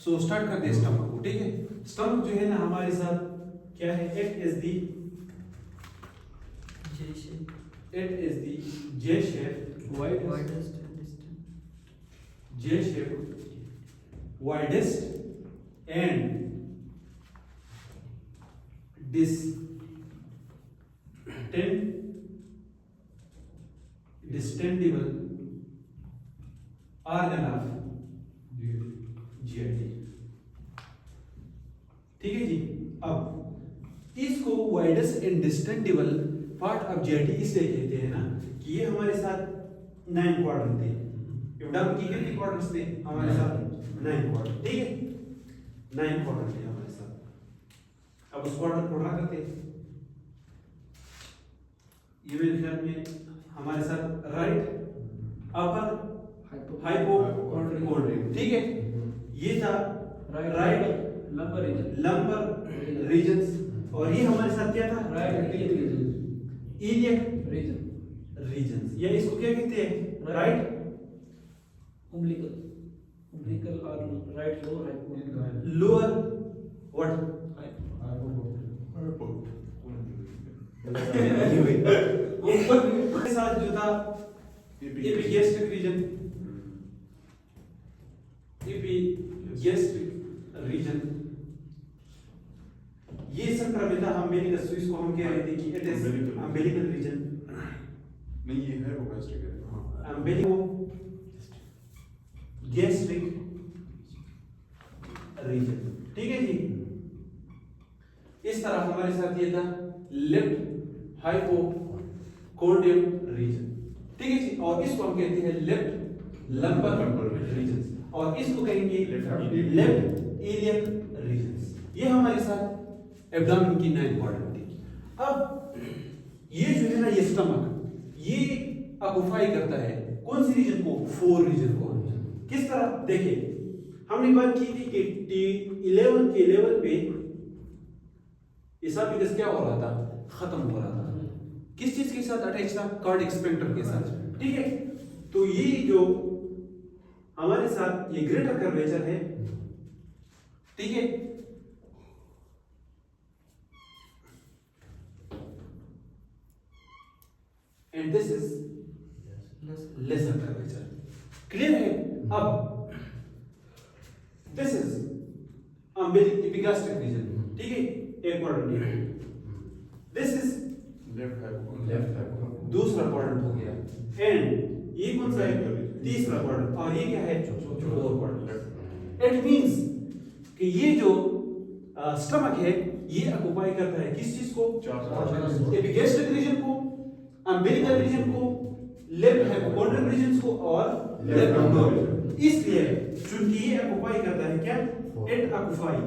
So start करते हैं stomach को, ठीक है। स्टमक जो है ना हमारे साथ क्या है, it is the J shape, widest and distant. J shape, widest and distendable organ of GIT, ठीक है जी। अब इसको widest and distensible part of जेटी इसलिए कहते हैं ना कि ये हमारे साथ 9 क्वाड्रेंट थे। एब्डोमेन की कितने क्वाड्रेंट्स थे हमारे साथ? 9 क्वाड्रेंट, ठीक है, 9 क्वाड्रेंट थे हमारे साथ। अब उस क्वाड्रेंट को ड्रा करते हैं। ये मेरे ख्याल में हमारे साथ राइट अपर हाइपोकॉन्ड्रियल, ठीक है। ये था राइट लंबर रीजन्स, और ये हमारे साथ क्या था? Right iliac region. रीजन्स, या इसको क्या कहते हैं? Right Umbilical or right lower hypothalamus. Lower what ऊपर के साथ जो था एपिगैस्ट्रिक रीजन, ये संक्रमित अम्बिलिकस, तो इसको हम कह रहे थे कि इट इज अम्बिलिकल रीजन। नहीं, ये है वो गैस्ट्रिक है। अम्बिलिको गैस्ट्रिक रीजन, ठीक है जी। इस तरह हमारे साथ ये था लेफ्ट हाइपोकॉन्ड्रियल रीजन, ठीक है जी। और इसको हम कहते हैं लेफ्ट लंबर रीजन, और इसको कहेंगे लेफ्ट इलियक रीजन। ये हमारे साथ एब्डोमेन की 9 क्वाड्रेंट थी। अब ये जो है ना, ये स्टमक ये ऑक्युपाई करता है कौन सी रीजन को? 4 रीजन को। किस तरह? देखिए, हमने बात की थी कि T11 के लेवल पे एसोफेगस क्या हो रहा था? खत्म हो रहा था। किस चीज के साथ अटैच था? कार्डियक स्फिंक्टर के साथ, ठीक है। तो ये जो हमारे साथ ये ग्रेटर कर्वेचर है, ठीक है, and this is lesser curvature, clear है? अब this is epigastric region, ठीक है, एक क्वाड्रेंट। this is लेफ्ट हाइपोकॉन्ड्रियल, दूसरा क्वाड्रेंट हो गया, एंड ये कौन सा है? तीसरा क्वाड्रेंट, और ये क्या है? Fourth quadrant. इट मींस कि ये जो स्टमक है ये ऑक्युपाई करता है किस चीज को? एपिगैस्ट्रिक रीजन को, अम्बिलिकल रीजन को, लेफ्ट हाइपोकॉन्ड्रियल रीजन को, और लेफ्ट अब्डोमिन। इसलिए चूंकि ये ऑक्युपाई करता है क्या? It occupy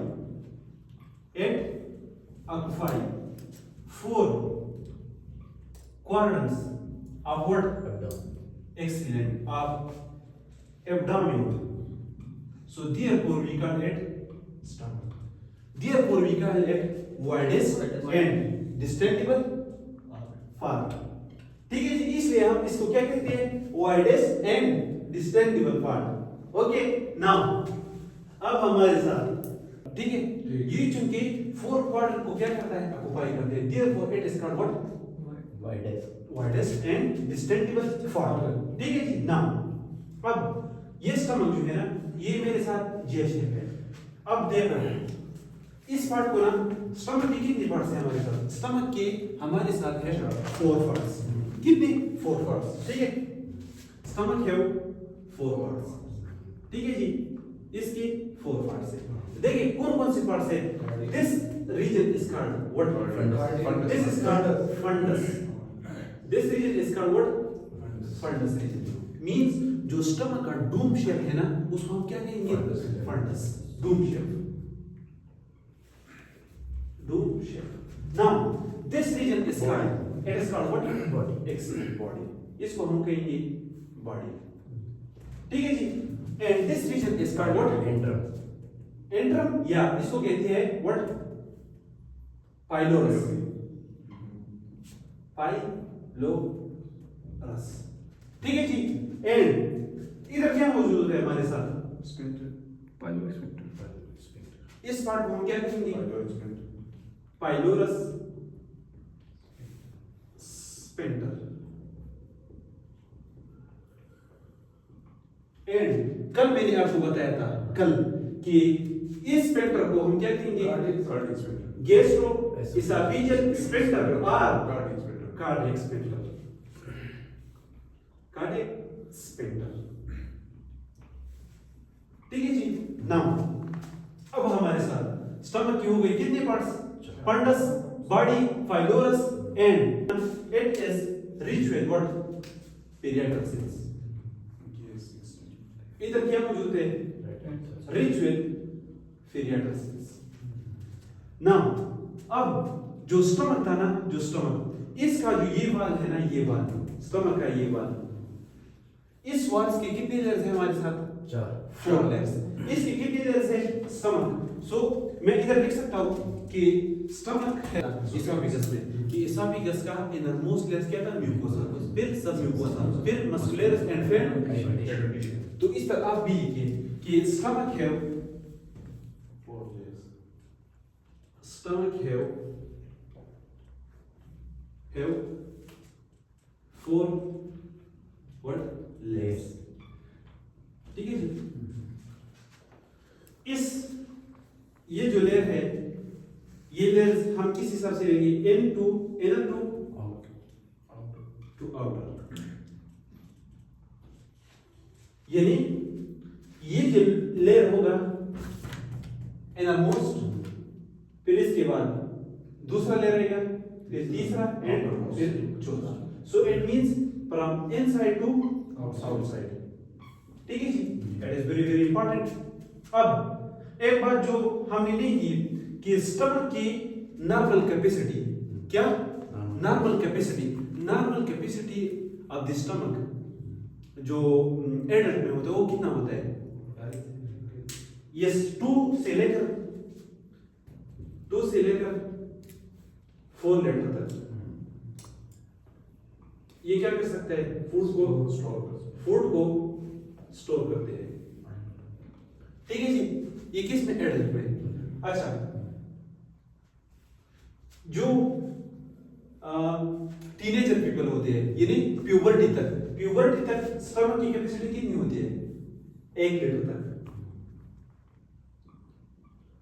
4 quadrants of what? Excellent, of abdomen. So therefore we call it stomach. Therefore we call it widest and distendable part. ठीक है जी, इसलिए हम इसको क्या कहते हैं? Widest and distensible part. Okay, now अब हमारे साथ, ठीक है, ये चूंकि 4 क्वाड्रेंट को क्या करता है? ऑक्युपाई करते हैं। Therefore it is called what? Widest and distensible part, ठीक है जी। नाउ अब ये स्टमक जो है ना, ये मेरे साथ जे शेप है। अब देखो इस पार्ट को ना, स्टमक के कितने पार्ट्स हैं हमारे साथ? स्टमक के हमारे साथ है 4 पार्ट्स। कितने? 4 पार्ट्स, ठीक है। स्टमक है 4 पार्ट्स, ठीक है जी। इसके 4 पार्ट्स हैं। देखिए कौन कौन से पार्ट्स हैं? This region is called what? This is called fundus. This region is called what? Fundus region. Means जो स्टमक का डूम शेप है ना, उसको हम क्या कहेंगे? Fundus, dome shape, dome shape. Now this region is called, it is called what? Body. Excellent, body. इसको हम कहेंगे बॉडी, ठीक है जी। And this region is called what? Antrum. Antrum, या इसको कहते हैं व्हाट? पाइलोरस। पाइलोरस, ठीक है जी। एंड इधर क्या मौजूद है हमारे साथ? Pyloric sphincter. इस पार्ट को हम क्या कहेंगे? Pyloric sphincter. Pylorus sphincter. And कल मैंने आपको बताया था कि इस स्फिंक्टर को हम क्या कहेंगे? Cardiac sphincter. Gastro oesophageal sphincter और Cardiac sphincter. Cardiac sphincter. Cardiac sphincter, ठीक है जी। नाउ अब हमारे साथ स्टमक की हो गई कितने parts? Fundus, body, pylorus and it is rich with what? Parietal cells. Yes, yes. इधर क्या मौजूद है? Rich with parietal cells. Now अब जो स्टमक था ना, जो स्टमक, इसका जो ये वाल है ना, ये वाल स्टमक का, ये वाल, इस वाल्स के कितने लेयर्स हैं हमारे साथ? 4 लेयर्स। इसके कितने लेयर्स है? स्टमक। सो मैं इधर लिख सकता हूं कि स्टमक है इसोफेगस में, कि इसोफेगस का इनरमोस्ट लेयर क्या था? म्यूकोसा, फिर सब म्यूकोसा, फिर मस्कुलरस एंड फिर। तो इस तरह आप भी लिखिए कि स्टमक है, 4 layers. स्टमक है 4 व्हाट लेयर्स, ठीक है जी। इस ये जो लेयर है, ये लेयर हम किस हिसाब से लेंगे? इन टू इनर टू आउटर, यानी ये जो लेयर होगा इनरमोस्ट, फिर इसके बाद दूसरा लेयर रहेगा, फिर तीसरा एंड फिर चौथा। So it means from inside to outside, ठीक है जी। That is very very important. अब एक बात जो हमने नहीं की कि स्टमक की नॉर्मल कैपेसिटी, क्या? Normal capacity of the stomach जो एडल्ट में होता है वो कितना होता है? यस, 2 से लेकर 4 लीटर तक ये क्या कर सकता है? फूड को स्टोर करते हैं, ठीक है जी। ये किस में? एडल्ट में। अच्छा, जो टीनेजर पीपल होते हैं, यानी प्यूबर्टी तक स्टमक की कैपेसिटी कितनी होती है? 1 लीटर तक।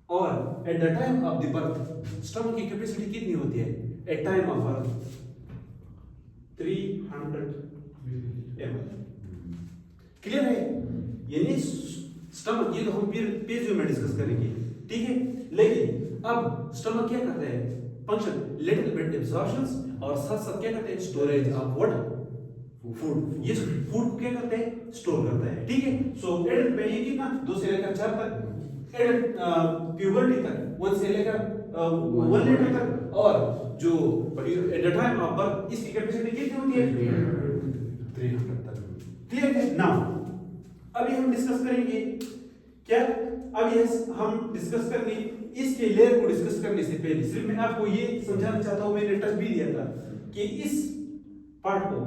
और at the time of the birth stomach की कैपेसिटी कितनी होती है? At time of birth 300 ml। Clear है? यानी स्टमक, ये तो हम पेजियो में डिस्कस करेंगे, ठीक है। लेकिन अब स्टमक क्या करता है? फंक्शन लिटिल बिट एब्जॉर्प्शन और साथ साथ क्या करते हैं? Storage of what? फूड। ये फूड को क्या करते हैं? स्टोर करता है, ठीक है। सो एडल्ट में ये कितना? 2 से लेकर 4 तक, एडल्ट प्यूबर्टी तक 1 से लेकर 1 लीटर तक, और जो eight the time of birth इसकी कैपेसिटी कितनी होती है? 300 तक। क्लियर है? नाउ अभी हम डिस्कस करेंगे क्या? अब ये हम डिस्कस करेंगे इसके लेयर को डिस्कस करने से पहले सिर्फ मैं आपको ये समझाना चाहता हूं, मैंने टच भी दिया था कि इस पार्ट को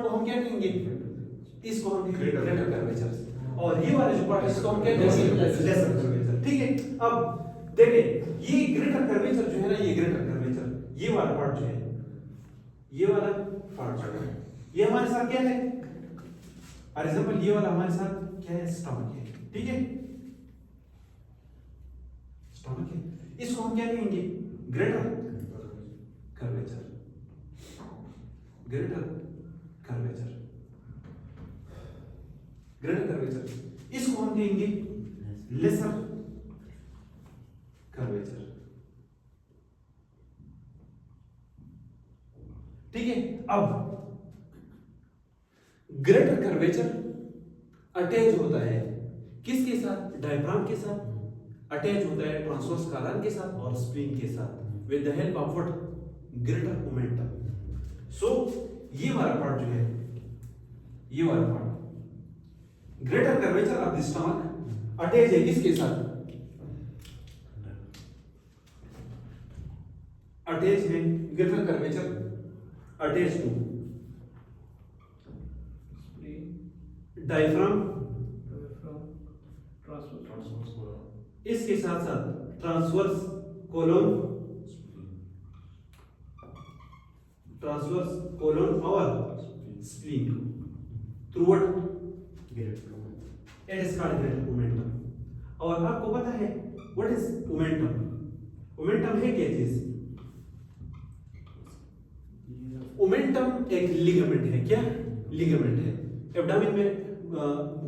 हम क्या कहेंगे? इसको हम ग्रेटर कर्वेचर, और ये वाला जो पार्ट है इसको हम क्या कहेंगे? लेसर कर्वेचर, ठीक है। अब देखिए ये ग्रेटर कर्वेचर जो है ना, ये ग्रेटर कर्वेचर, ये वाला पार्ट जो है, ये वाला पार्ट जो है, ये हमारे साथ क्या है? फॉर एग्जांपल ये वाला हमारे साथ क्या है? स्टमक है, ठीक है। स्टमक है, इसको हम क्या कहेंगे? Greater curvature, greater curvature, greater curvature. इसको हम कहेंगे लेसर कर्वेचर, ठीक है। अब ग्रेटर कर्वेचर अटैच होता है किसके साथ? डायफ्राम के साथ अटैच होता है, ट्रांसवर्स कॉलम के साथ और स्प्लीन के साथ, with the help of what? Greater omentum. So ये वाला पार्ट जो है, ये वाला part greater curvature of the stomach attach है किसके साथ? अटैच है greater curvature attach to diaphragm इसके साथ साथ ट्रांसवर्स कोलन और spleen through what it is called greater omentum. और आपको पता है व्हाट इज मोमेंटम? मोमेंटम है क्या चीज? मोमेंटम एक लिगामेंट है। क्या लिगामेंट है? एब्डोमेन में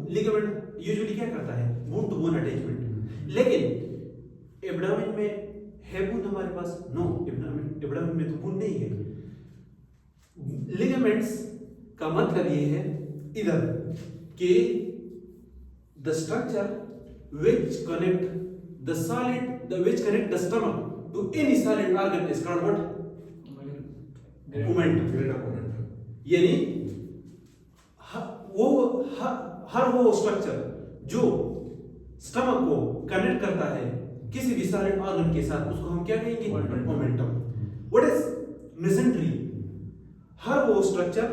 लिगामेंट यूजुअली क्या करता है? Bone to bone attachment. लेकिन एब्डोमेन में है बोन हमारे पास? नो, एब्डोमेन में तो बोन नहीं है। लिगामेंट्स का मतलब ये है इधर कि the structure which connect the stomach to any solid organ is called what? Momentum. यानी हर वो स्ट्रक्चर जो स्टमक को कनेक्ट करता है किसी भी सॉलिड ऑर्गन के साथ, उसको हम क्या कहेंगे? मोमेंटम। What is mesentery? हर वो स्ट्रक्चर,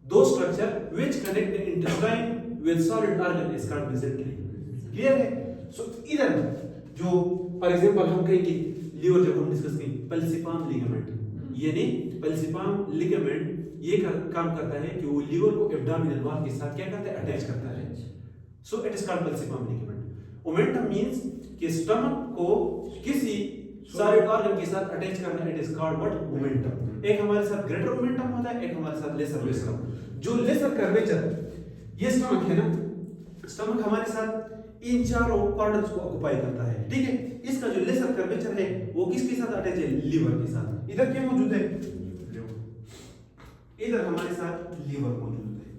दो structure which connect the intestine with solid organ is called mesentery। Clear है? सो इधर जो फॉर एग्जांपल हम कहेंगे लीवर, जब हम डिस्कस करेंगे पेल्सिफार्म लिगामेंट, यानी पेल्सिफार्म लिगामेंट ये काम करता है कि वो लीवर को एब्डोमिनल वॉल के साथ क्या करता है? अटैच करता है। So it is called falciform ligament. Omentum means कि स्टमक को किसी सॉलिड ऑर्गन के साथ अटैच करना, it is called what? Omentum. एक हमारे साथ ग्रेटर मोमेंटम होता है, एक हमारे साथ लेसर मोमेंटम। जो लेसर कर्वेचर, ये स्टमक है ना, स्टमक हमारे साथ इन चारों क्वाड्रेंट्स को ऑक्युपाई करता है, ठीक है? इसका जो लेसर कर्वेचर है वो किसके साथ अटैच है? लीवर के साथ। इधर क्या मौजूद है? इधर हमारे साथ लीवर मौजूद है,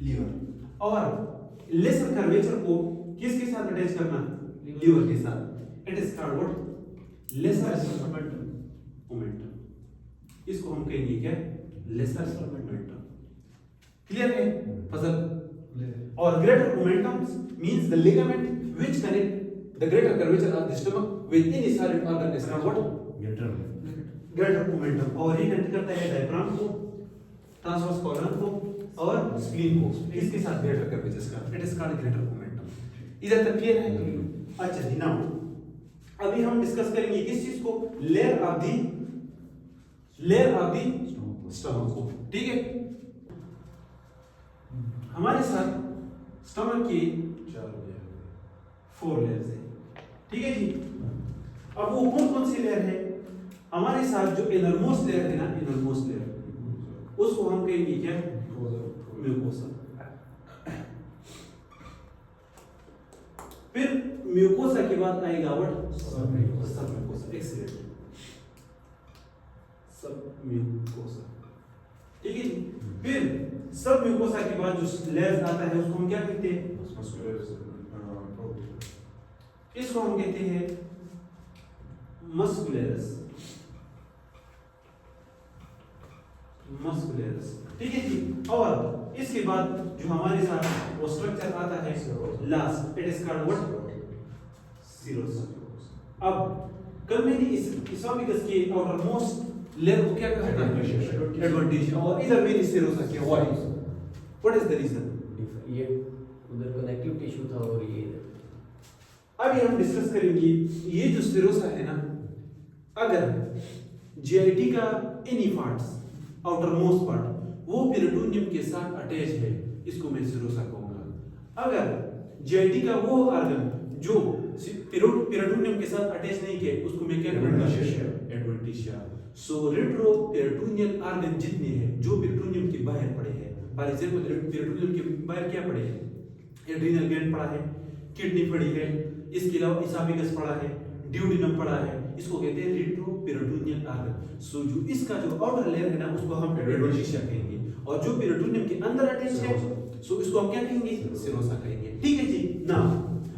लीवर। और लेसर कर्वेचर को किसके साथ अटैच करना? लीवर के साथ। It is called what? Lesser momentum. इसको हम कहेंगे क्या? Laser momentum. क्लियर है फसल? और greater momentum means the ligament which connect the greater curvature of the stomach with any solid organ is called what? Greater momentum। और ये connect करता है डायफ्राम को, ट्रांसवर्स कोलन को और स्प्लीन को, इसके साथ greater curvature का। It is called greater momentum। इधर तक क्लियर है? अच्छा जी, नाउ अभी हम डिस्कस करेंगे किस चीज को? लेयर ऑफ दी स्टमक को, ठीक है? हमारे साथ स्टमक की 4 लेयर्स है, ठीक है जी? अब वो कौन कौन सी लेयर है? हमारे साथ जो इनरमोस्ट लेयर है ना, इनरमोस्ट लेयर, उसको हम कहेंगे क्या? म्यूकोसा। फिर म्यूकोसा के बाद आएगा व्हाट? सब म्यूकोसा। एक्सीलेंट, सब म्यूकोसा, ठीक है जी? फिर सब म्यूकोसा के बाद जो लेयर्स आता है उसको हम क्या कहते हैं? इसको हम कहते हैं मस्कुलरस। ठीक है जी? और इसके बाद जो हमारे साथ वो स्ट्रक्चर आता है last, it is called what? Serosa. अब कल मैंने इस इसोफेगस के आउटर मोस्ट लेयर को क्या कहते हैं? एडवेंटिशिया। और इधर मैंने सीरोसा किया। Why? What is the reason? ये उधर कनेक्टिव टिश्यू था और ये अभी हम डिस्कस करेंगे ये जो सीरोसा है ना, अगर जीआईटी का any parts, outer most part, वो पेरिटोनियम के साथ अटैच है, इसको मैं सीरोसा कहूंगा। अगर जीआईटी का वो ऑर्गन जो पेरिटोनियम के साथ अटैच नहीं किया, उसको मैं क्या कहूंगा? एडवेंटिशिया। सो रेट्रो पेरिटोनियल ऑर्गन जितने हैं जो पेरिटोनियम के बाहर पड़े हैं, फॉर एग्जांपल पेरिटोनियम के बाहर क्या पड़े हैं? एड्रिनल ग्लैंड पड़ा है, किडनी पड़ी है, इसके अलावा इसोफेगस पड़ा है, ड्यूडेनम पड़ा है, इसको कहते हैं रेट्रो पेरिटोनियल ऑर्गन। सो जो इसका जो आउटर लेयर है ना, उसको हम एडवेंटिशिया कहेंगे, और जो पेरिटोनियम के अंदर अटैच है, सो इसको हम क्या कहेंगे? सीरोसा कहेंगे, ठीक है जी? ना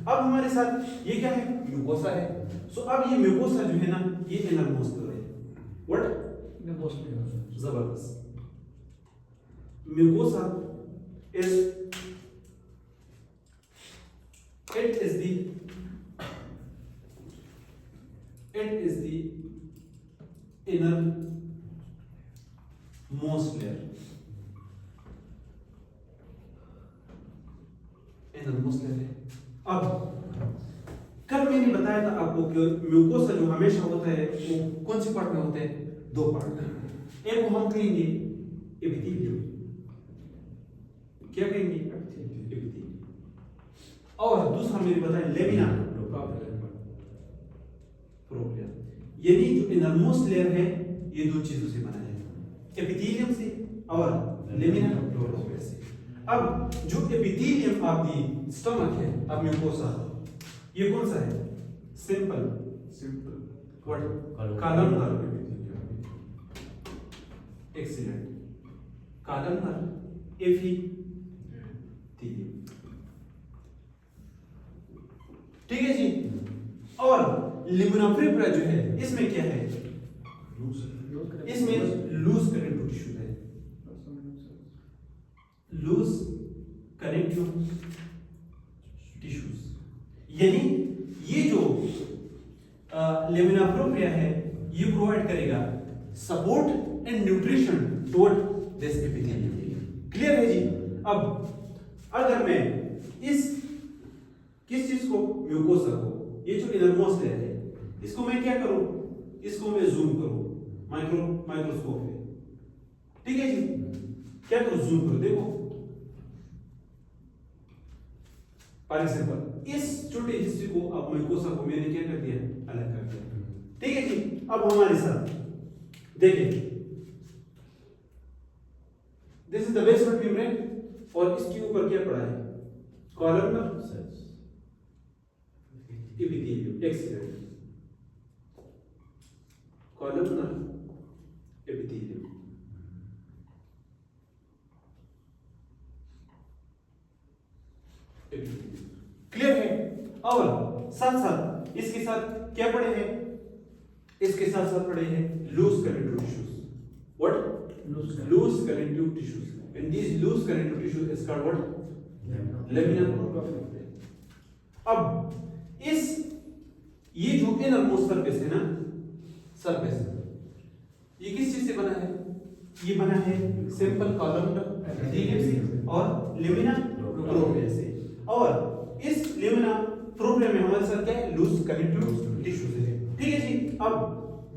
अब हमारे साथ ये क्या है? म्यूकोसा है। सो अब ये म्यूकोसा जो है ना, ये इनरमोस्ट लेयर है। व्हाट? जबरदस्त। Mucosa is it is the innermost layer, innermost layer है। अब कल मैंने बताया था आपको कि म्यूकोसा जो हमेशा होता है वो कौन से पार्ट में होते हैं? दो पार्ट में। एक को हम कहेंगे एपिथेलियम, क्या कहेंगे? एपिथेलियम। और दूसरा मैंने बताया लेमिना प्रोप्रिया। यानी जो इनरमोस्ट लेयर है ये दो चीजों से बना है, एपिथेलियम से और लेमिना प्रोप्रिया से। अब जो एपिथेलियम ऑफ द स्टमक है, अब म्यूकोसा, ये कौन सा है? Simple columnar, excellent, columnar epithelium. ठीक है जी। और लिम्ना प्रोप्रिया जो है इसमें क्या है? इसमें लूज कनेक्टिव टिश्यू है, लूज कनेक्टिव टिश्यूज। यानी ये जो लेमिना प्रोप्रिया है ये प्रोवाइड करेगा support and nutrition toward this epithelium. Clear है जी। अब अगर मैं किस चीज को, म्यूकोसा को, ये जो इनरमोस्ट लेयर है इसको मैं क्या करूं? इसको मैं जूम करूं माइक्रोस्कोप में, ठीक है जी। क्या करूं? जूम करूं। देखो फॉर एग्जांपल इस छोटे हिस्से को, अब म्यूकोसा को मैंने क्या कर दिया? अलग कर दिया, ठीक है जी। अब हमारे साथ देखिए, this is the basement membrane और इसके ऊपर क्या पड़ा है? Columnar epithelium, excellent, columnar epithelium. Clear है। और साथ साथ इसके साथ क्या पड़े हैं? इसके साथ साथ पड़े हैं loose connective tissues. What? Loose connective tissues. And this loose connective tissues is called what? Lamina propria. अब ये जो इनरमोस्ट सरफेस है ना, सरफेस, ये किस चीज से बना है? ये बना है सिंपल कॉलमनर एपिथेलियम से और लेमिना प्रोप्रिया से। और इस लेमिना प्रोप्रिया में हमारे साथ क्या है? लूज कनेक्टिव टिश्यूज है, ठीक है जी। अब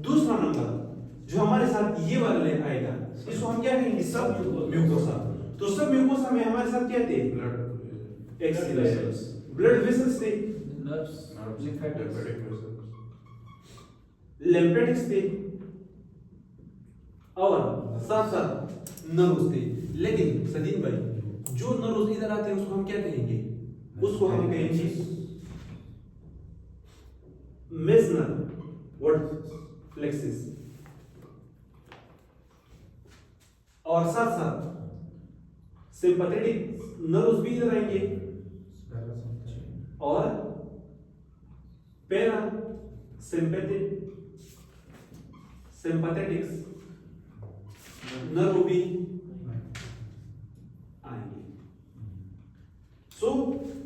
दूसरा नंबर जो हमारे साथ ये वाला लेयर आएगा इसको हम क्या कहेंगे? सब म्यूकोसा। तो सब म्यूकोसा में हमारे साथ क्या थे? ब्लड वेसल्स थे, लिम्फेटिक्स थे और साथ साथ नर्व्स थे। लेकिन सदीन भाई जो नर्व्स इधर आते हैं उसको हम क्या कहेंगे? उसको हम कहेंगे मेसनर प्लेक्सिस। और साथ साथ सिंपैथेटिक नर्व्स भी इधर आएंगे और पैरा सिंपैथेटिक्स नर्व भी आएंगे। सो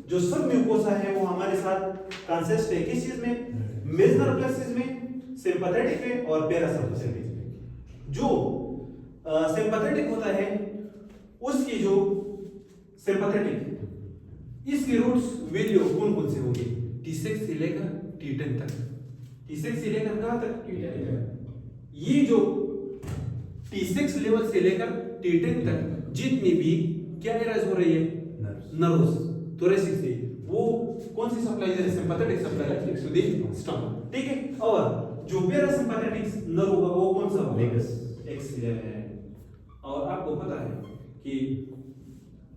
जो सब म्यूकोसा है वो हमारे साथ कंसिस्ट है किस चीज में? मेसनर प्लेक्सिस में, सिंपैथेटिक में और पैरासिम्पैथेटिक में। जो सिंपैथेटिक होता है उसकी जो सिंपैथेटिक इसकी रूट्स वैल्यू कौन से होंगे? T6 से लेकर T10 तक। T6 से लेकर कहां तक? T10। ये जो T6 लेवल से लेकर T10 तक जितनी भी क्या एराइज हो रही है? नर्व्स थोरेसिक से, वो कौन सी सप्लाई दे रही है? Sympathetic supply to the stomach, ठीक है। और जो पैरासिम्पैथेटिक नर्व होगा वो कौन सा होगा? एक्सीलेंट। और आपको पता है कि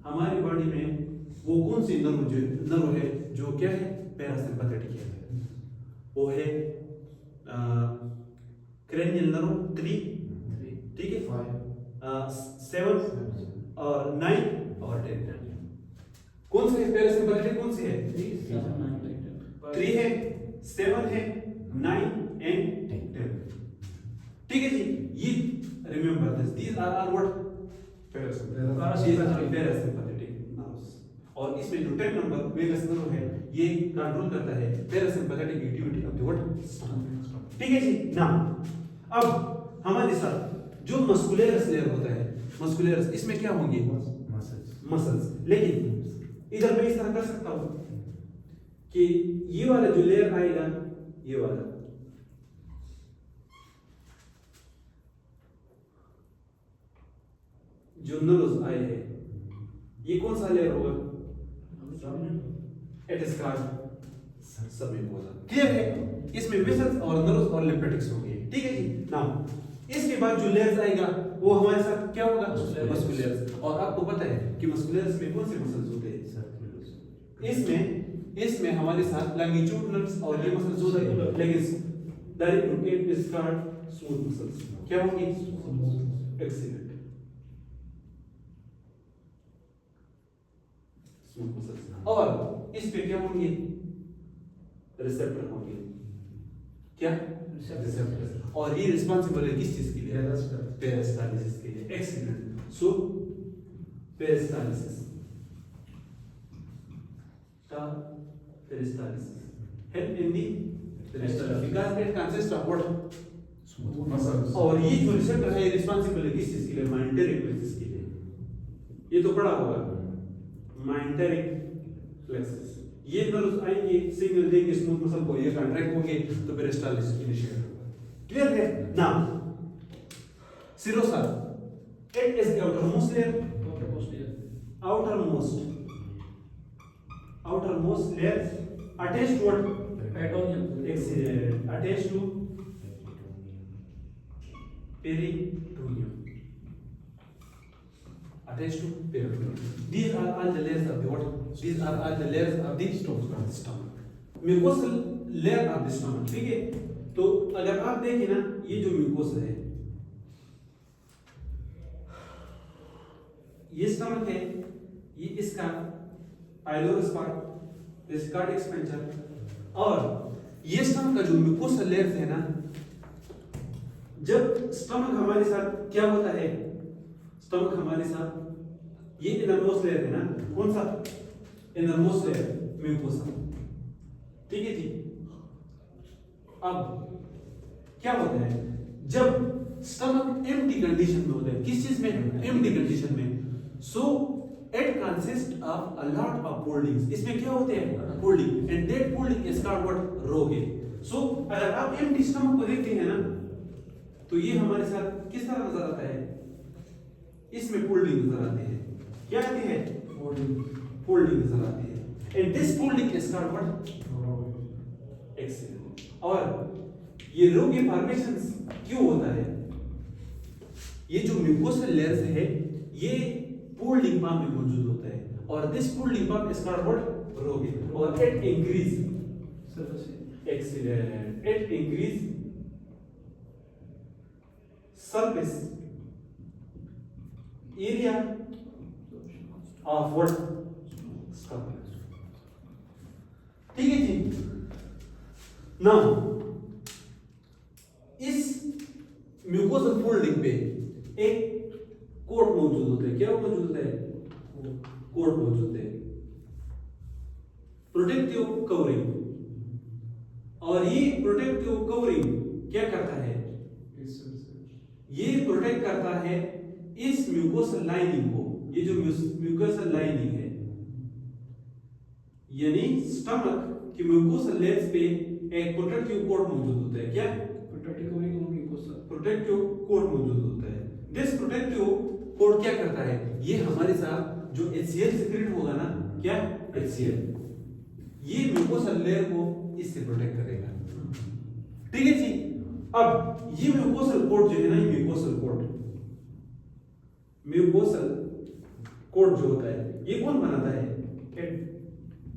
हमारी बॉडी में वो कौन सी नर्व है जो क्या है? पैरासिम्पैथेटिक है। वो है क्रेनियल नर्व 3, ठीक है, 7 और 9 और 10। कौन से पैरासिम्पैथेटिक कौन से है? 3 है, 7 है, 9 एंड 10, ठीक है जी। ये remember this, these are are what? Parasympathetic nerves. और इसमें जो 10 नंबर वेगस नर्व है ये कंट्रोल करता है parasympathetic activity of the what? ठीक है जी ना। अब हमारे साथ जो मस्कुलरस लेयर होता है, मस्कुलरस, इसमें क्या होंगे? मसल्स। लेकिन इधर मैं इस तरह कर सकता हूं कि ये वाला जो लेयर आएगा, ये वाला जो नर्व्स आए हैं, ये कौन सा लेयर होगा? It is called submucosa. Clear है? इसमें वेसल्स और नर्व्स और लिम्फेटिक्स होंगे। ठीक है जी। नाउ इसके बाद जो लेयर्स आएगा वो हमारे साथ क्या होगा? मस्कुलर्स। और आपको पता है कि मस्कुलर्स में कौन से मसल्स होते हैं? इसमें हमारे साथ लॉन्गिट्यूडिनल्स और ये मसल्स होते हैं, लेकिन direct it is called smooth muscles. क्या होंगे? Excellent, smooth muscles. और इस पे क्या होंगे? रिसेप्टर होंगे। क्या? रिसेप्टर। और ये रिस्पांसिबल है किस चीज के लिए? पेरिस्टालिसिस के लिए। एक्सीलेंट। सो पेरिस्टालिसिस का peristalsis help in the peristalsis because it consists of what? Smooth muscles. और ये जो रिसेप्टर है रिस्पांसिबल है किस चीज के लिए? माइंटेरिक प्लेक्सिस के लिए। ये तो पढ़ा होगा, माइंटेरिक प्लेक्सिस। ये नर्व्स आएंगे, सिग्नल देंगे स्मूथ मसल को, ये कॉन्ट्रैक्ट होंगे तो पेरिस्टालिसिस इनिशिएट होगा। क्लियर है? Now serosa, it is the outermost layer, outermost layer attached to what? Peritoneum. Excellent. Attached to peritoneum. Attached to peritoneum. These are all the layers of the what? These are all the layers of the stomach. Mucosal layer of the stomach. ठीक है? तो अगर आप देखें ना, ये जो mucosa है, ये स्टमक है, ये इसका पाइलोरस पार्ट, दिस कार्डिक स्पेंचर, और ये स्टमक का जो म्यूकोसल लेयर्स है ना, जब स्टमक हमारे साथ क्या होता है? स्टमक हमारे साथ ये इनरमोस्ट लेयर है ना, कौन सा? Innermost layer mucosa. ठीक है जी। अब क्या होता है जब स्टमक एम्प्टी कंडीशन में होता है? किस चीज में? एम्प्टी कंडीशन में। सो it consists of a lot of foldings. इसमें क्या होते हैं? folding, and that folding is called what? rogue. So अगर आप empty stomach को देखते हैं ना, तो ये हमारे साथ किस तरह नजर आता है? इसमें folding नजर आते हैं। क्या आते हैं? folding नजर आते हैं, and this folding is called what? excellent. और ये rogue formations क्यों होता है? ये जो mucosal layers है, ये folding palm में मौजूद होता है, और this folding palm is called what? rogue. और it increase excellent, it increase surface area of what? stomach. ठीक है जी। नाउ इस म्यूकोसल फोल्डिंग पे एक कोट मौजूद होता है। क्या मौजूद होता है? कोट मौजूद है, प्रोटेक्टिव कवरिंग। और ये प्रोटेक्टिव कवरिंग क्या करता है? ये प्रोटेक्ट करता है इस म्यूकोसल लाइनिंग को। ये जो म्यूकोसल लाइनिंग है, यानी स्टमक की म्यूकोसल लेयर्स पे एक प्रोटेक्टिव कोट मौजूद होता है। क्या? प्रोटेक्टिव कोट मौजूद होता है। दिस प्रोटेक्टिव कोट क्या करता है? ये हमारे साथ जो HCl सिक्रेट होगा ना, क्या? HCl, ये म्यूकोसल लेयर को इससे प्रोटेक्ट करेगा। ठीक है जी। अब ये म्यूकोसल कोट जो है ना, ये म्यूकोसल कोट जो होता है, ये कौन बनाता है?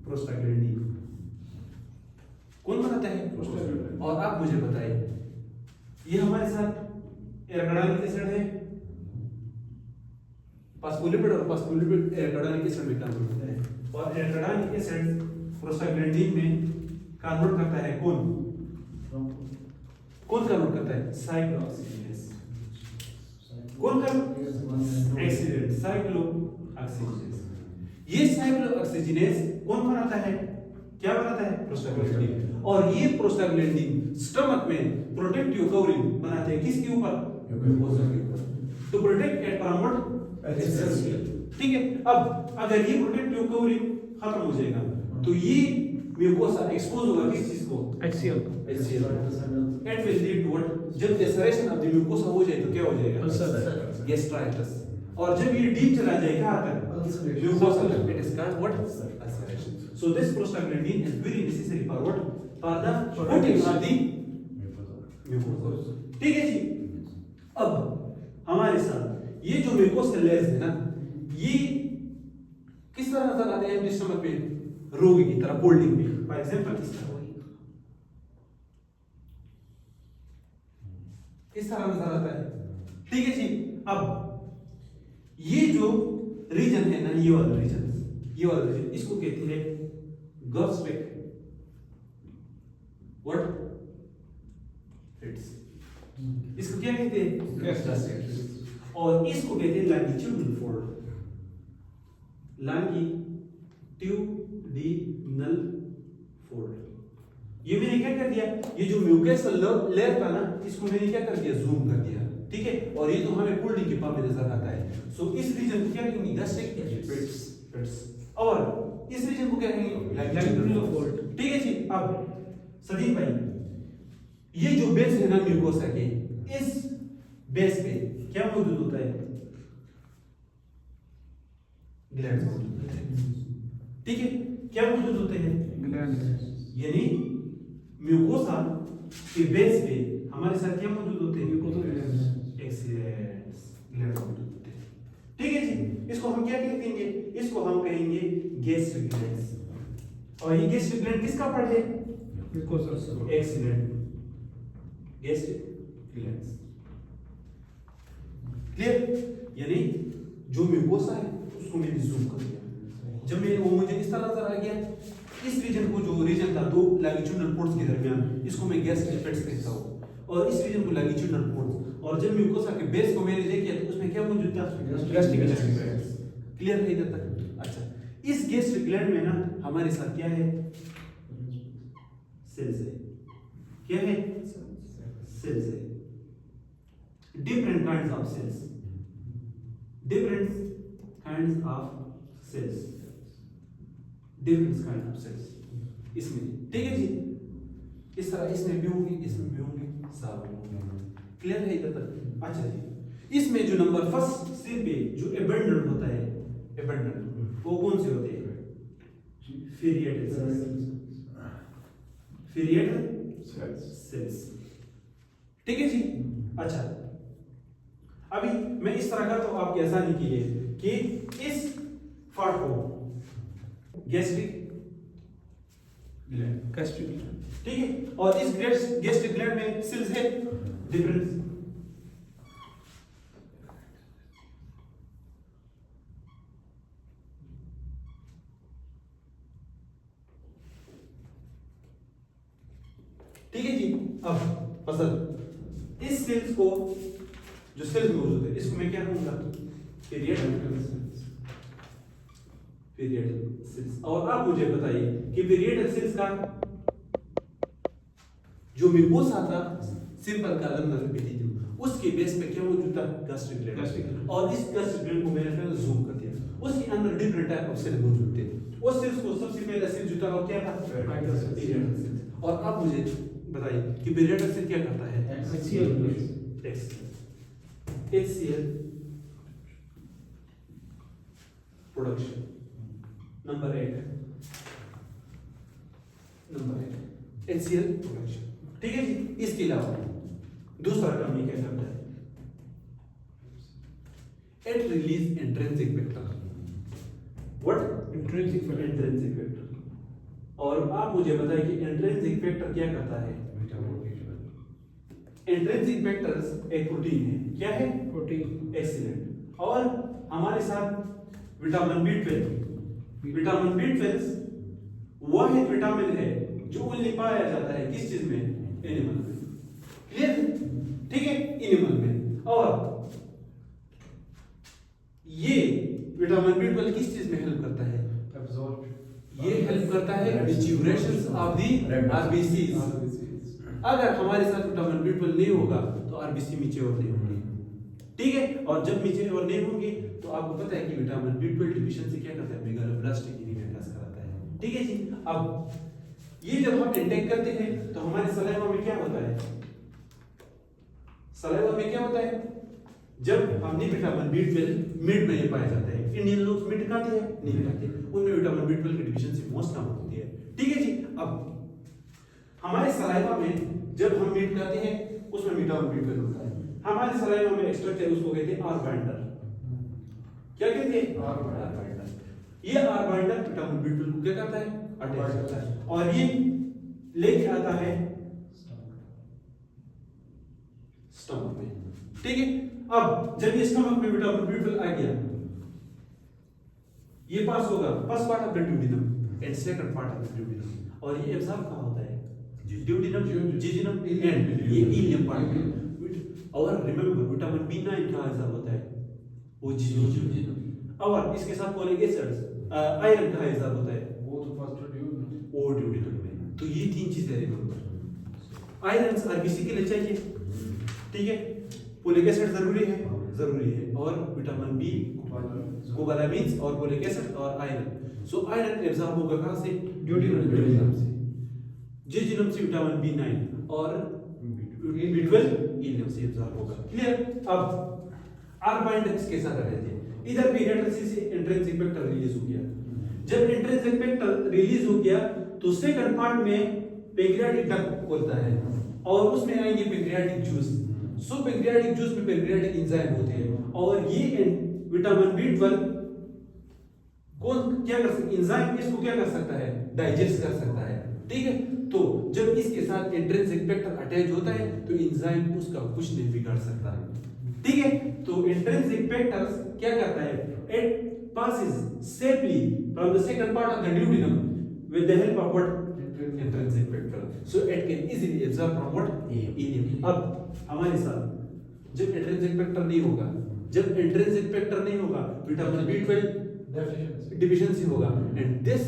प्रोस्टाग्लैंडिन। कौन बनाता है? प्रोस्टाग्लैंडिन। और आप मुझे बताइए, ये हमारे साथ एराकिडोनिक एसिड है, फास्फोलिपिड और फास्फोलिपिड एराकिडोनिक एसिड में कन्वर्ट होता है, और एराकिडोनिक एसिड प्रोस्टाग्लैंडिन में कन्वर्ट करता है कौन कन्वर्ट करता है? साइक्लोऑक्सीजिनेज। कौन का? Excellent, cyclooxygenase. ये साइक्लोऑक्सीजिनेज कौन बनाता है? क्या बनाता है? प्रोस्टाग्लैंडिन। और ये प्रोस्टाग्लैंडिन स्टमक में प्रोटेक्टिव कवरिंग बनाते हैं किसके ऊपर? म्यूकोसा के ऊपर, टू प्रोटेक्ट एंड प्रमोट। ठीक है। अब अगर ये प्रोटेक्टिव कवरिंग खत्म हो जाएगा। तो ये म्यूकोसा एक्सपोज होगा किस चीज को? HCl। It will lead to what? जब leceration of the mucosa हो जाए तो क्या हो जाएगा? Ulcer। Gastritis। और जब ये डीप चला जाए कहाँ तक? Ulceration। Mucosa तक। It is called what? Ulceration. So this prostaglandin is very necessary for what? For the coating of the mucosa. ठीक है जी। अब हमारे साथ ये जो mucosal layers है ना, ये किस तरह नजर आते हैं अपने स्टमक पे? रोगी की तरह, फोल्डिंग में। फॉर एग्जांपल इस तरह नजर आता है। ठीक है जी। अब ये जो रीजन है ना, ये वाला रीजन इसको कहते हैं गॉस्ट्रिक व्हाट फिट्स। इसको क्या कहते हैं? और इसको कहते हैं लैंगिट्यूडनल फोल्ड, लैंगिट्यूडिनल फोल्ड। ये मैंने क्या कर दिया, ये जो म्यूकसल लेयर था ना, इसको मैंने क्या कर दिया, जूम कर दिया। ठीक है, और ये तो हमें फोल्डिंग के पास में नजर आता है। सो इस रीजन को क्या कहेंगे? Gastric fits. और इस रीजन को क्या कहेंगे? लैंगिट्यूडिनल फोल्ड। ठीक है जी। अब सदीक भाई, ये जो बेस है ना म्यूकोसा के, इस बेस पे क्या मौजूद होता है? ग्लैंड्स मौजूद होते हैं। ठीक है, क्या मौजूद होते हैं? ग्लैंड्स। यानी म्यूकोसा के बेस पे हमारे साथ क्या मौजूद होते हैं? एक्सीलेंट्स ग्लैंड्स मौजूद होते हैं। ठीक है जी। इसको हम क्या कहेंगे? इसको हम कहेंगे गैस्ट्रिक ग्लैंड्स। और ये गैस्ट्रिक ग्लैंड किसका पार्ट है? Mucosa. Excellent gastric glands. Clear? यानी जो म्यूकोसा है उसको मैंने जूम कर दिया। जब मैं वो मुझे इस तरह नजर आ गया, इस रीजन को, जो रीजन था दो लैंगिट्यूडिनल पोर्ट्स के दरमियान, इसको मैं गैस्ट्रिक फिट्स कहता हूँ। और इस रीजन को लैंगिट्यूडिनल पोर्ट्स। और जब म्यूकोसा के बेस को मैंने देखा तो उसमें क्या मौजूद था? Gastric gland. क्लियर है इधर तक? अच्छा, इस गैस्ट्रिक ग्लैंड में ना हमारे साथ क्या है? सेल्स है। क्या है? सेल्स है। Different kinds of cells, different kinds of cells, different kind of cells इसमें। ठीक है जी। इस तरह इसमें भी होंगे, इसमें भी होंगे, सब होंगे। क्लियर है इधर तक? अच्छा जी। इसमें जो नंबर फर्स्ट सिर पे जो एबंडेंट होता है, एबंडेंट वो कौन से होते हैं? फेरिएटल सेल्स। फेरिएटल सेल्स। ठीक है जी। अच्छा, अभी मैं इस तरह करता हूं आपकी आसानी के लिए कि इस पार्ट को गैस्ट्रिक ग्लैंड, ठीक है, और इस गैस्ट्रिक ग्लैंड में सेल्स है डिफरेंस। ठीक है जी। अब फसल इस सेल्स को, जो सेल्स मौजूद है, इसको मैं क्या कहूंगा? पीरियडल सेल्स। और आप मुझे बताइए कि पीरियडल सेल्स का जो म्यूकोसा था, सिंपल कॉलमनर एपिथेलियम, उसके बेस पे क्या मौजूद था? Gastric gland. और इस गैस्ट्रिक ग्लैंड को मैंने पहले जूम कर दिया, उसके अंदर डिफरेंट टाइप ऑफ सेल मौजूद थे। उस सेल्स को सबसे पहले सेल जो था वो क्या था? पीरियडल सेल्स। और आप मुझे बताइए कि पीरियडल सेल क्या करता है? HCl production. Number 8 HCl production. ठीक है जी। इसके अलावा दूसरा काम ये क्या करता है? It release intrinsic factor. What? Intrinsic factor. और आप मुझे बताइए कि इंट्रिंसिक फैक्टर क्या करता है? इंट्रिंसिक फैक्टर्स एक प्रोटीन है। क्या है? प्रोटीन। एक्सीलेंट। और हमारे साथ विटामिन B12। विटामिन B12 वह एक विटामिन है जो ओनली पाया जाता है किस चीज में? एनिमल में। क्लियर? ठीक है, एनिमल में। और ये विटामिन B12 किस चीज में हेल्प करता है? ये हेल्प करता है मैच्योरेशन ऑफ द आरबीसीज। अगर हमारे साथ विटामिन B12 नहीं होगा तो आरबीसी मैच्योर नहीं होंगे। ठीक है, और जब मैच्योर नहीं होंगे तो आपको पता है कि विटामिन B12 डिफिशिएंसी क्या करता है? मेगालोब्लास्टिक एनीमिया कराता है। ठीक है जी। अब ये जब हम इंटेक करते हैं तो हमारे सलाइवा में क्या होता है? सलाइवा में क्या होता है? जब हमने विटामिन B12 मीट में ये पाया जाता है। इंडियन लोग मीट खाते हैं? नहीं खाते। उनमें विटामिन B12 की डिफिशियंसी मोस्ट कम होती है। ठीक है जी। अब हमारे सलाइवा में जब हम मीट खाते हैं उसमें विटामिन B12 होता है। हमारे सलाइवा में एक्सट्रैक्ट है, उसको कहते हैं आर बाइंडर। क्या कहते हैं? R binder. ये आर बाइंडर विटामिन B12 को क्या करता है? अटैच करता है और ये लेके आता है स्टमक में। ठीक है। अब जब ये स्टमक में विटामिन B12 आ गया, ये पास होगा first part of the duodenum and second part of the duodenum, और ये एब्जॉर्ब कहां होता है? ड्यूडेनम, जिजिनम एंड ये इलियम पार्ट। और रिमेंबर विटामिन B9 कहां एब्जॉर्ब होता है? वो जिजिनम। और इसके साथ फोलिक एसिड, आयरन कहां एब्जॉर्ब होता है? वो तो फर्स्ट ड्यूडेनम। ओ ड्यूडेनम में। तो ये तीन चीजें रिमेंबर। आयरन आरबीसी के लिए चाहिए, ठीक है। फोलिक एसिड जरूरी है, जरूरी है, और विटामिन बी, कोबालामिन्स और फोलिक एसिड और आयरन। सो आयरन एब्जॉर्ब होगा कहां से? ड्यूडेनम से। जिजिनम से विटामिन B9 और B12 इलियम से एब्जॉर्ब होगा। क्लियर? अब आर बाइंडर्स के साथ रहते हैं। इधर भी हेटेरोसिस से इंट्रिंसिक फैक्टर रिलीज हो गया। जब इंट्रिंसिक फैक्टर रिलीज हो गया तो सेकंड पार्ट में पैंक्रियाटिक डक्ट होता है और उसमें आएंगे पैंक्रियाटिक जूस। सो पैंक्रियाटिक जूस में पैंक्रियाटिक एंजाइम होते हैं और ये विटामिन B12 कौन क्या कर सकता है? एंजाइम इसको क्या कर सकता है? डाइजेस्ट कर सकता है। ठीक है। तो जब इसके साथ इंट्रिंसिक फैक्टर अटैच होता है तो एंजाइम उसका कुछ नहीं बिगाड़ सकता है। ठीक है। तो इंट्रिंसिक फैक्टर्स क्या करता है? It passes safely from the second part of the duodenum with the help of what? Intrinsic factor. So it can easily absorb from what? Ileum. अब हमारे साथ जब इंट्रिंसिक फैक्टर नहीं होगा, जब इंट्रिंसिक फैक्टर नहीं होगा, विटामिन B12 deficiency होगा, and this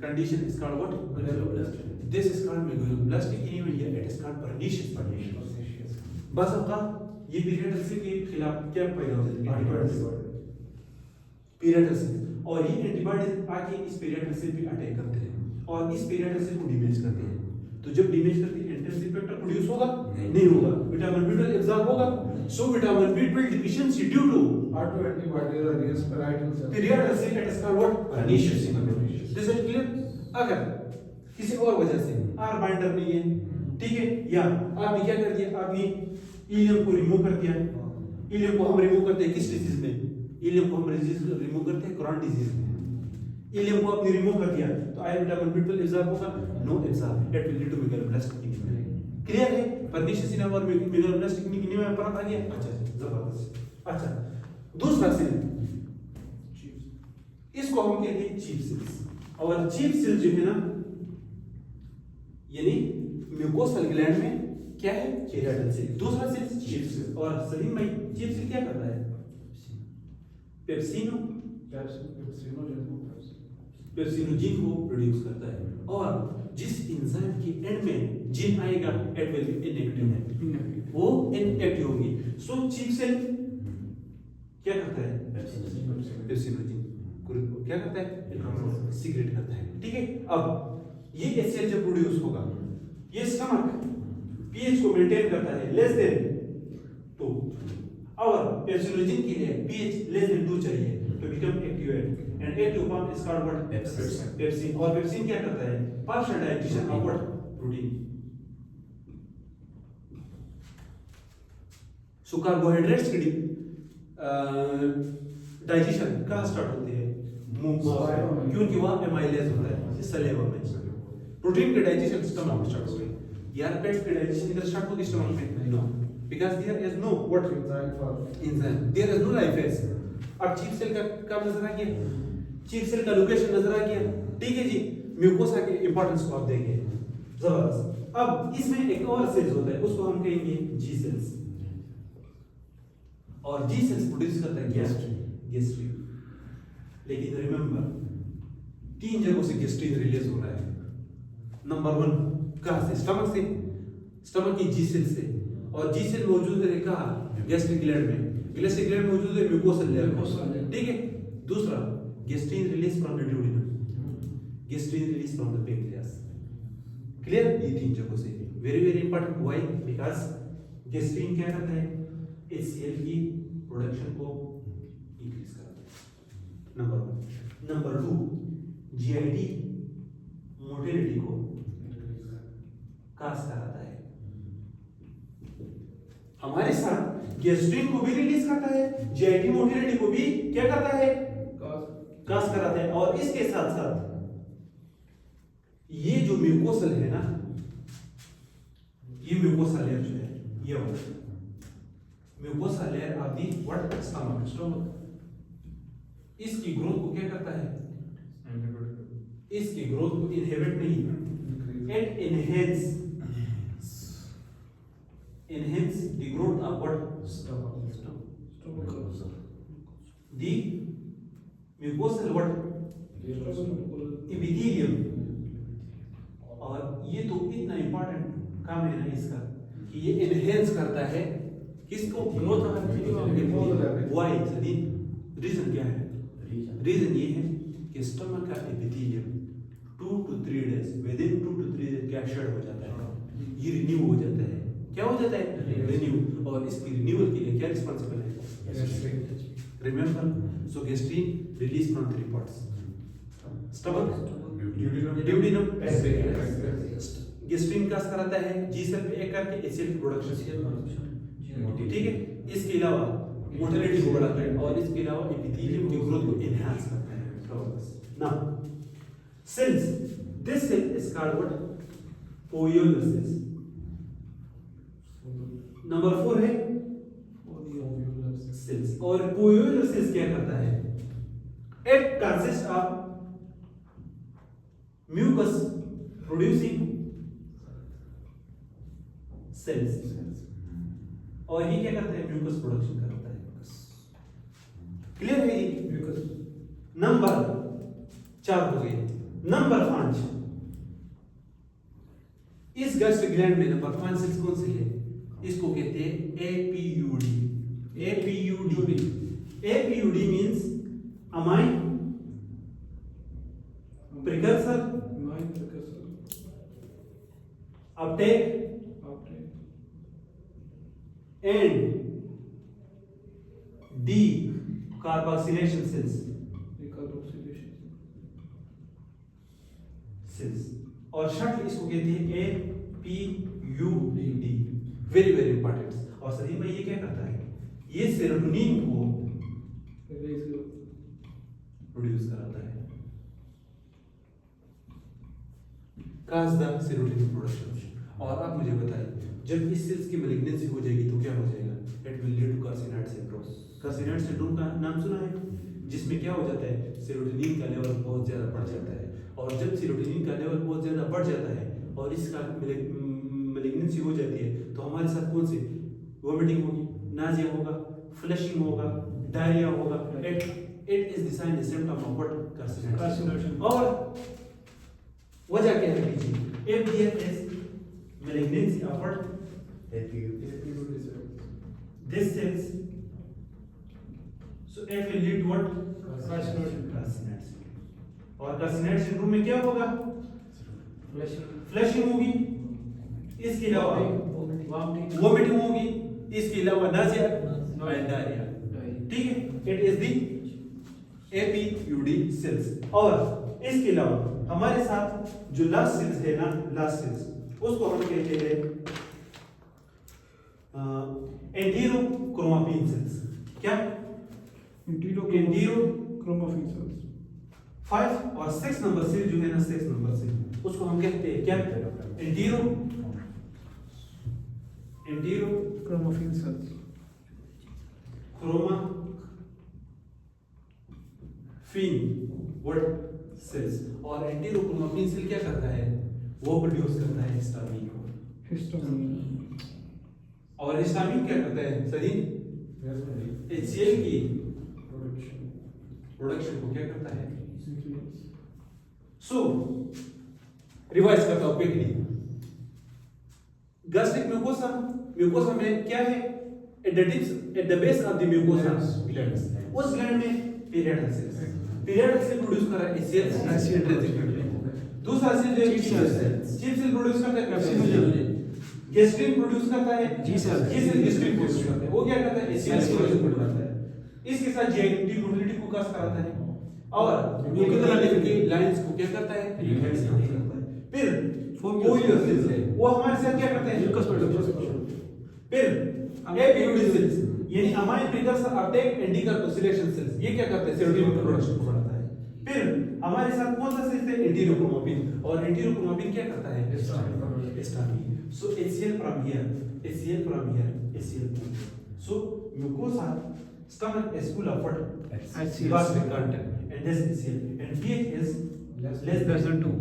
condition is called what? Megaloblastic. This is called megaloblastic. Anyway, here it is called pernicious. बस आपका ये पीरियड के खिलाफ क्या पैदा होता है? पीरियडोसिस। और ये एंटीबॉडीज आके इस पीरियडोसिस पे अटैक करते हैं और इस पीरियडोसिस को डैमेज करते हैं। तो जब डैमेज करते हैं इंट्रिंसिक फैक्टर प्रोड्यूस होगा? नहीं होगा। विटामिन B12 एब्जॉर्ब होगा। So vitamin B12 deficiency due to Auto antibodies are respirators. पीरियडोसिस it is called what? Pernicious. This is clear? अगर किसी और वजह से आर बाइंडर नहीं है, ठीक है, या आपने क्या कर दिया? आपने इलियम को रिमूव कर दिया। इलियम को हम रिमूव करते हैं किस डिजीज में? इलियम को हम रिमूव करते हैं क्रॉन डिजीज में। इलियम को आपने रिमूव कर दिया तो आयरन विटामिन B12 एब्जॉर्ब होगा? No absorb. It will lead to megaloblastic anaemia. Clear है? पर्निशियस एनीमिया और मेगालोब्लास्टिक एनीमिया में फर्क आ गया? अच्छा जबरदस्त। अच्छा, दूसरा सेल इसको हम कहते हैं चीफ सेल्स। और चीफ सेल जो है ना, यानी म्यूकोसल ग्लैंड में क्या है? पेरियाडल सेल। दूसरा सेल चीफ सेल। और सलीम भाई चीफ सेल क्या करता है? पेप्सिनोजिन को प्रोड्यूस करता है और जिस एंजाइम के एंड में जिन आएगा इट विल बी इनएक्टिव, वो इनएक्टिव होगी। सो चीफ सेल क्या करता है? पेप्सिनोजिन को क्या करता है? सीक्रेट करता है। ठीक है। अब ये एचसीएल जब प्रोड्यूस होगा, ये स्टमक पीएच को मेंटेन करता है लेस देन 2 और पेप्सिनोजिन के लिए पीएच लेस देन 2 चाहिए to become activated, and active form is called what? Pepsin. और पेप्सिन क्या करता है? partial digestion of what? protein. So carbohydrates की डाइजेशन कहाँ स्टार्ट होती है? मुंह में, क्योंकि वहाँ एमाइलेज होता है सलेवा में। प्रोटीन का डाइजेशन स्टमक में स्टार्ट होगी। यार पेट का डाइजेशन इधर स्टार्ट होगी स्टमक में? No, because there is no what? enzyme. There is no life phase. अब चीफ सेल का काम नजर आ गया, चीफ सेल का लोकेशन नजर आ गया। ठीक है जी। म्यूकोसा के इंपॉर्टेंस को आप देंगे जबरदस्त। अब इसमें एक और सेल्स होता है, उसको हम कहेंगे जी सेल्स। और जी सेल्स प्रोड्यूस करता है गैस्ट्रिन। लेकिन रिमेंबर 3 जगहों से गैस्ट्रिन रिलीज हो रहा है। नंबर 1 कहां से? स्टमक से, स्टमक की जी सेल से। और जी सेल मौजूद है कहां? गैस्ट्रिक ग्लैंड में। गैस्ट्रिक ग्लैंड मौजूद है म्यूकोसल लेयर में। ठीक है। दूसरा gastrin release from the duodenum. gastrin release from the pancreas. Clear? ये 3 जगहों से very very important. Why? Because gastrin क्या करता है? HCl की प्रोडक्शन को इंक्रीज करता है, नंबर 1. नंबर 2, GIT मोटिलिटी को कास कराता है. हमारे साथ गैस्ट्रिन को भी रिलीज करता है, GIT मोटिलिटी को भी क्या करता है? कास कराता है. और इसके साथ साथ ये जो म्यूकोसल है ना, ये म्यूकोसा लेयर जो है, ये वाला mucosa layer of the what stomach, इसकी ग्रोथ को क्या करता है? इसकी ग्रोथ को इनहिबिट नहीं, it enhance the growth of what? The mucosal what? Epithelium. और ये तो इतना इंपॉर्टेंट काम है ना इसका कि ये एनहेंस करता है किसको? Growth of epithelium. Why? Reason क्या है? रीजन ये है कि स्टमक का epithelium 2 to 3 days, within 2 to 3 days क्या शेड हो जाता है, ये रिन्यू हो जाता है. क्या हो जाता है? रिन्यू. और इसकी रिन्यूअल के लिए क्या रिस्पांसिबल है? Remember, so gastrin release from 3 parts: stomach, duodenum, pancreas. Gastrin कास कराता है जी सेल पे एक करके HCl की प्रोडक्शन, ठीक है. इसके अलावा मोटिलिटी को बढ़ाता है और इसके अलावा एपिथेलियम की ग्रोथ को एनहांस करता है. Now cells, this cell is called what? Alveolar cells. Number 4 है cells. और alveolar cells क्या करता है? It consists of mucus producing cells. और ये क्या करता है? म्यूकस प्रोडक्शन करता है. क्लियर है? म्यूकस. नंबर 4 हो गए. नंबर 5, इस गैस्ट्रिक ग्लैंड में नंबर 5 सेल्स कौन सी है? इसको कहते हैं APUD. APUD means amine precursor uptake and decarboxylation cells. और शॉर्ट इसको कहते हैं APUD. Very very important. और सलीम भाई ये क्या करता है? ये सेरोटोनिन को प्रोड्यूस कराता है. काज द सेरोटोनिन प्रोडक्शन. और आप मुझे बताइए, जब इस सेल्स की मैलिग्नेंसी हो जाएगी तो क्या हो जाएगा? It will lead to carcinoid syndrome. Carcinoid syndrome का नाम सुना है? जिसमें क्या हो जाता है? सेरोटोनिन का लेवल बहुत ज्यादा बढ़ जाता है. और जब सेरोटोनिन का लेवल बहुत ज्यादा बढ़ जाता है और इसका मैलिग्नेंसी हो जाती है तो हमारे साथ कौन सी? वोमिटिंग होगी, नाजिया होगा, फ्लशिंग होगा, डायरिया होगा. It is the sign symptom of what? Carcinoid. और वजह क्या है? FDF is malignancy of what? This cells, so it will lead to what? Carcinoid syndrome. और कार्सिनॉइड सिंड्रोम में क्या होगा? फ्लशिंग होगी, इसके अलावा वोमिटिंग होगी, इसके अलावा नाजिया एंड डायरिया. ठीक है. It is the APUD cells. और इसके अलावा हमारे साथ जो लास्ट सेल्स है ना, लास्ट सेल्स, उसको हम कहते हैं एंटीरोक्रोमाफिन सेल्स. क्या? एंटीरोक्रोमाफिन सेल्स. 5 और 6 नंबर सेल जो है ना, 6 नंबर सेल, उसको हम कहते हैं क्या? एंटीरोक्रोमाफिन सेल्स. Chromaffin what? सेल्स. और एंटीरोक्रोमाफिन सेल क्या करता है? वो प्रोड्यूस करता है हिस्टामिन. और हिस्टामिन क्या करता है? सलीम, HCl की प्रोडक्शन को क्या करता है? सो रिवाइज करता हूं क्विकली. गैस्ट्रिक म्यूकोसा, म्यूकोसा में क्या है? At the base of the mucosa glands, उस ग्लैंड में पीरियडल सेल्स प्रोड्यूस कर रहा है HCl. दूसरा सेल जो Chief cell. Chief cell produce करता है Pepsinogen. गेस्ट्रिन प्रोड्यूस करता है G cell. गेस्ट्रिन प्रोड्यूस करता है वो क्या करता है HCl प्रोड्यूस करता है इसके साथ जीआईटी मोटिलिटी को कस कराता है और न्यूक्लियर के लाइंस को क्या करता है फिर फोलियो सेल्स है वो हमारे साथ क्या करते हैं Mucous production. फिर एपीयूडी सेल्स यानी amine precursor uptake and decarboxylation cells ये क्या करते हैं सेरोटोनिन प्रोडक्शन को बढ़ाता है फिर हमारे साथ कौन सा सेल है एंटीरोक्रोमाटिन और एंटीरोक्रोमाटिन क्या करता है histamine so HCl from here HCl from here HCl from here so mucosa stomach is full of what HCl. gastric content and this HCl and pH is less than 2